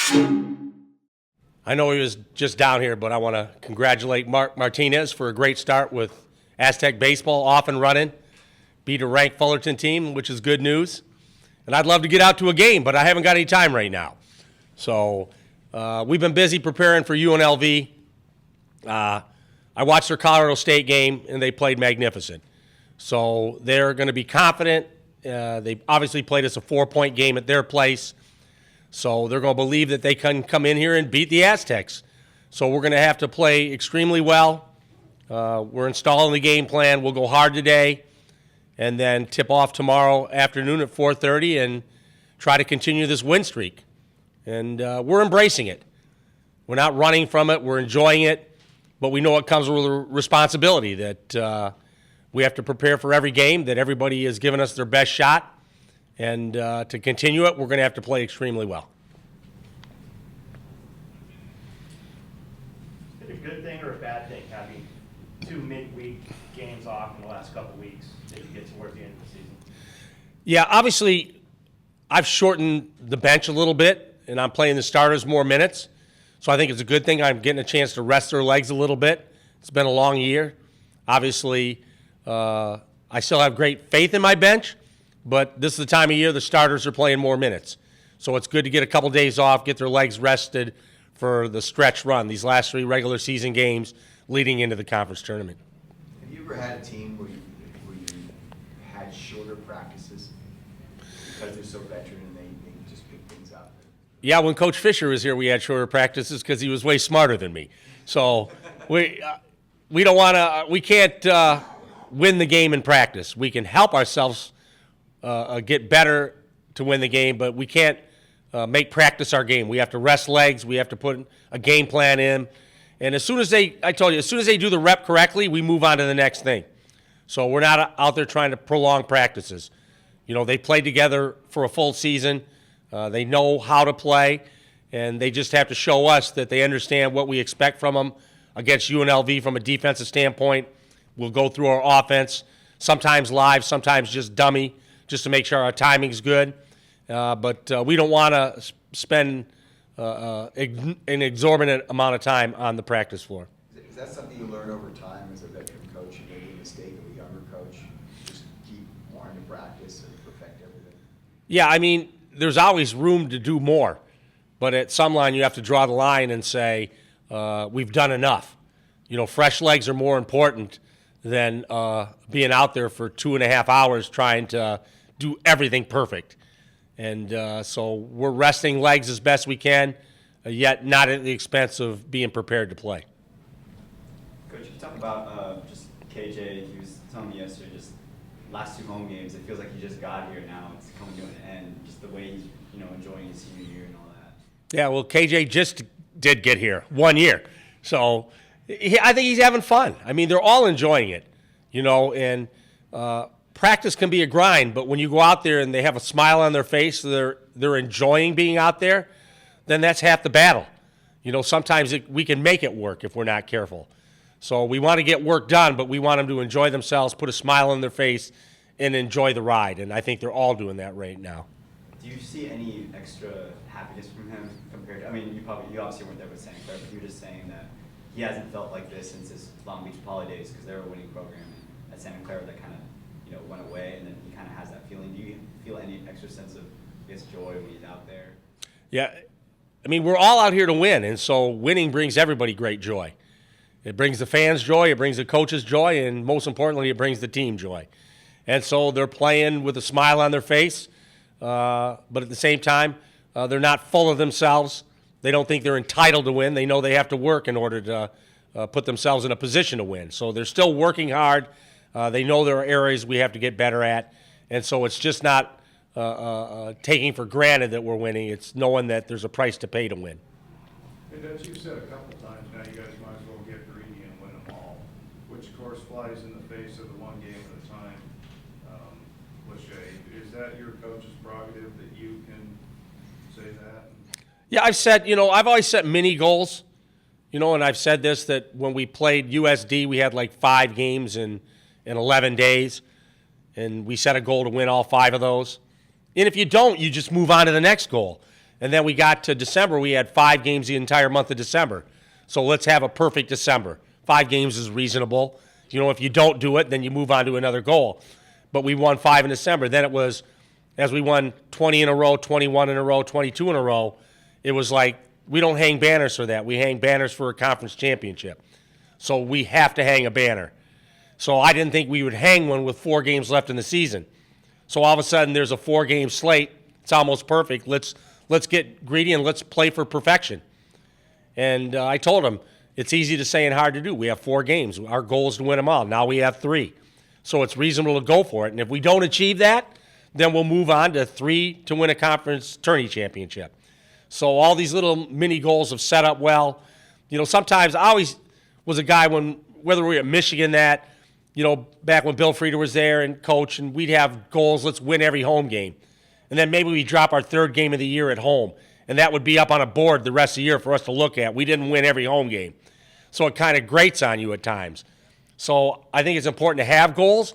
I know he was just down here, but I want to congratulate Mark Martinez for a great start with Aztec baseball off and running. Beat a ranked Fullerton team, which is good news. And I'd love to get out to a game, but I haven't got any time right now. So we've been busy preparing for UNLV. I watched their Colorado State game, and they played magnificent. So they're going to be confident. They obviously played us a 4-point game at their place. So they're going to believe that they can come in here and beat the Aztecs. So we're going to have to play extremely well. We're installing the game plan. We'll go hard today and then tip off tomorrow afternoon at 4:30 and try to continue this win streak. And we're embracing it. We're not running from it. We're enjoying it. But we know it comes with a responsibility that we have to prepare for every game, that everybody has given us their best shot. And to continue it, we're going to have to play extremely well. Is it a good thing or a bad thing having 2 midweek games off in the last couple of weeks that you get towards the end of the season? Yeah, obviously, I've shortened the bench a little bit, and I'm playing the starters more minutes. So I think it's a good thing I'm getting a chance to rest their legs a little bit. It's been a long year. Obviously, I still have great faith in my bench. But this is the time of year the starters are playing more minutes. So it's good to get a couple days off, get their legs rested for the stretch run, these last 3 regular season games leading into the conference tournament. Have you ever had a team where you had shorter practices because they're so veteran and they just pick things up? Yeah, when Coach Fisher was here, we had shorter practices because he was way smarter than me. So we don't want to, we can't win the game in practice. We can help ourselves get better to win the game, but we can't make practice our game. We have to rest legs. We have to put a game plan in. And as soon as they do the rep correctly, we move on to the next thing. So we're not out there trying to prolong practices. You know, they played together for a full season. They know how to play, and they just have to show us that they understand what we expect from them against UNLV from a defensive standpoint. We'll go through our offense, sometimes live, sometimes just dummy, just to make sure our timing's good. But we don't want to spend an exorbitant amount of time on the practice floor. Is that something you learn over time as a veteran coach? You make a mistake of a younger coach, just keep wanting to practice and perfect everything? Yeah, I mean, there's always room to do more. But at some line, you have to draw the line and say, we've done enough. You know, fresh legs are more important than being out there for 2.5 hours trying to do everything perfect. And so we're resting legs as best we can, yet not at the expense of being prepared to play. Coach, you talk about just KJ. He was telling me yesterday, just last 2 home games, it feels like he just got here now. It's coming to an end. Just the way he's enjoying his senior year and all that. Yeah, well, KJ just did get here 1 year. So I think he's having fun. I mean, they're all enjoying it, and practice can be a grind, but when you go out there and they have a smile on their face, they're enjoying being out there, then that's half the battle. Sometimes we can make it work if we're not careful. So we want to get work done, but we want them to enjoy themselves, put a smile on their face, and enjoy the ride. And I think they're all doing that right now. Do you see any extra happiness from him compared to, you obviously weren't there with Santa Clara, but you were just saying that he hasn't felt like this since his Long Beach Poly days because they were a winning program at Santa Clara that kind of went away, and then he kind of has that feeling. Do you feel any extra sense of, joy when he's out there? Yeah, we're all out here to win, and so winning brings everybody great joy. It brings the fans joy, it brings the coaches joy, and most importantly, it brings the team joy. And so they're playing with a smile on their face, but at the same time, they're not full of themselves. They don't think they're entitled to win. They know they have to work in order to put themselves in a position to win. So they're still working hard. They know there are areas we have to get better at, and so it's just not taking for granted that we're winning. It's knowing that there's a price to pay to win. And as you've said a couple times now, you guys might as well get greedy and win them all, which of course flies in the face of the one game at a time cliche. Is that your coach's prerogative that you can say that? Yeah, I've always set mini goals, and I've said this, that when we played USD, we had like 5 games in 11 days, and we set a goal to win all 5 of those. And if you don't, you just move on to the next goal. And then we got to December, we had 5 games the entire month of December. So let's have a perfect December. 5 games is reasonable. You know, if you don't do it, then you move on to another goal. But we won 5 in December. Then it was, as we won 20 in a row, 21 in a row, 22 in a row, it was like, we don't hang banners for that. We hang banners for a conference championship. So we have to hang a banner. So I didn't think we would hang one with 4 games left in the season. So all of a sudden, there's a 4-game slate. It's almost perfect. Let's get greedy and let's play for perfection. And I told him, it's easy to say and hard to do. We have 4 games. Our goal is to win them all. Now we have 3. So it's reasonable to go for it. And if we don't achieve that, then we'll move on to 3 to win a conference tourney championship. So all these little mini goals have set up well. You know, sometimes I always was a guy whether we were at Michigan back when Bill Frieder was there and coach, and we'd have goals, let's win every home game. And then maybe we drop our 3rd game of the year at home, and that would be up on a board the rest of the year for us to look at. We didn't win every home game. So it kind of grates on you at times. So I think it's important to have goals,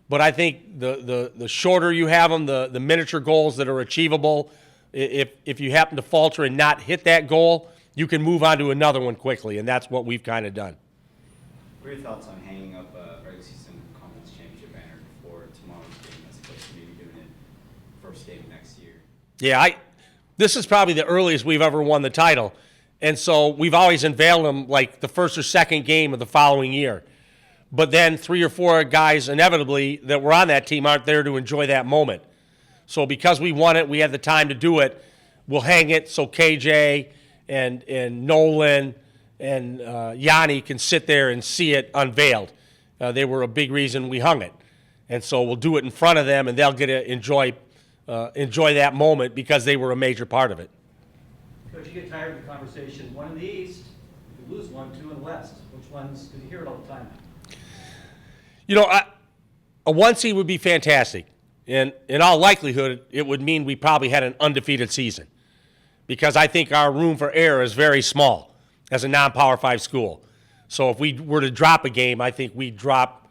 but I think the shorter you have them, the miniature goals that are achievable, if you happen to falter and not hit that goal, you can move on to another one quickly, and that's what we've kind of done. What are your thoughts on hanging up a regular season conference championship banner before tomorrow's game as opposed to maybe doing it first game next year? Yeah, this is probably the earliest we've ever won the title, and so we've always unveiled them like the first or second game of the following year. But then 3 or 4 guys inevitably that were on that team aren't there to enjoy that moment. So because we won it, we had the time to do it, we'll hang it so KJ and Nolan and Yanni can sit there and see it unveiled. They were a big reason we hung it. And so we'll do it in front of them, and they'll get to enjoy that moment because they were a major part of it. Coach, you get tired of the conversation, 1 in the East, you lose 1, 2 in the West. Which ones, because you hear it all the time. You know, a 1 seed would be fantastic. And in all likelihood, it would mean we probably had an undefeated season because I think our room for error is very small as a non-Power 5 school. So if we were to drop a game, I think we'd drop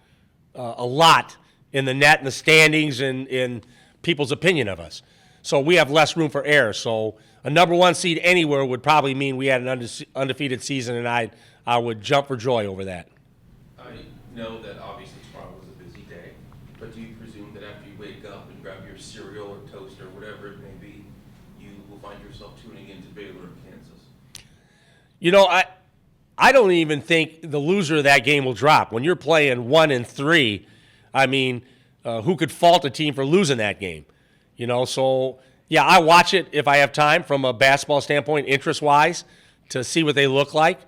a lot in the net and the standings and in people's opinion of us. So we have less room for error. So a number 1 seed anywhere would probably mean we had an undefeated season, and I would jump for joy over that. I know that obviously tomorrow was a busy day, but do you presume that after you wake up and grab your cereal or toast or whatever it may be, you will find yourself tuning into Baylor and Kansas? You know, I don't even think the loser of that game will drop. When you're playing 1 and 3, I mean, who could fault a team for losing that game? You know, so yeah, I watch it if I have time from a basketball standpoint, interest-wise, to see what they look like.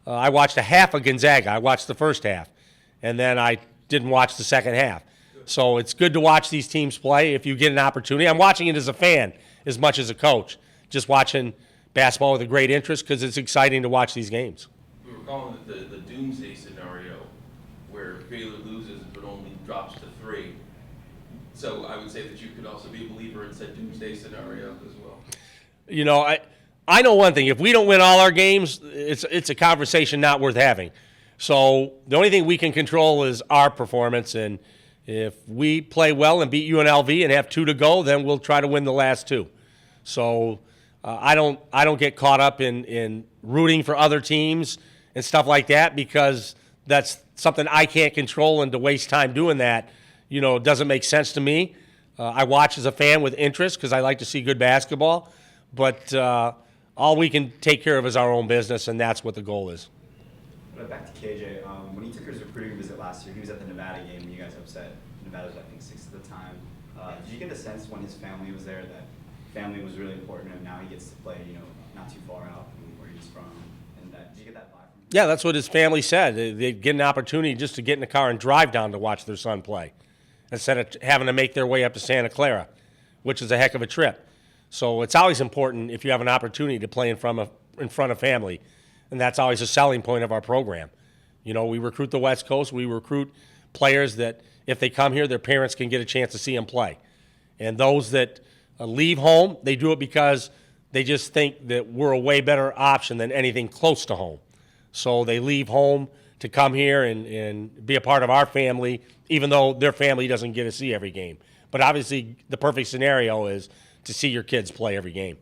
I watched a half of Gonzaga. I watched the first half, and then I didn't watch the second half. So it's good to watch these teams play if you get an opportunity. I'm watching it as a fan as much as a coach, just watching basketball with a great interest because it's exciting to watch these games. We were calling it the doomsday scenario where Baylor loses but only drops to 3. So I would say that you could also be a believer in said doomsday scenario as well. You know, I know one thing. If we don't win all our games, it's a conversation not worth having. So the only thing we can control is our performance, and if we play well and beat UNLV and have 2 to go, then we'll try to win the last 2. So I don't get caught up in rooting for other teams and stuff like that because that's something I can't control, and to waste time doing that, you know, doesn't make sense to me. I watch as a fan with interest because I like to see good basketball, but all we can take care of is our own business, and that's what the goal is. But back to KJ, when he took his recruiting visit last year, he was at the Nevada game, and you guys upset. Nevada was, I think, 6th at the time. Did you get the sense when his family was there that family was really important to him? Now he gets to play, you know, not too far out from where he's from, and did you get that vibe from him? Yeah, that's what his family said. They'd get an opportunity just to get in the car and drive down to watch their son play instead of having to make their way up to Santa Clara, which is a heck of a trip. So it's always important if you have an opportunity to play in front of family, and that's always a selling point of our program. You know, we recruit the West Coast. We recruit players that if they come here, their parents can get a chance to see them play. And those that leave home, they do it because they just think that we're a way better option than anything close to home. So they leave home to come here and be a part of our family, even though their family doesn't get to see every game. But obviously, the perfect scenario is to see your kids play every game.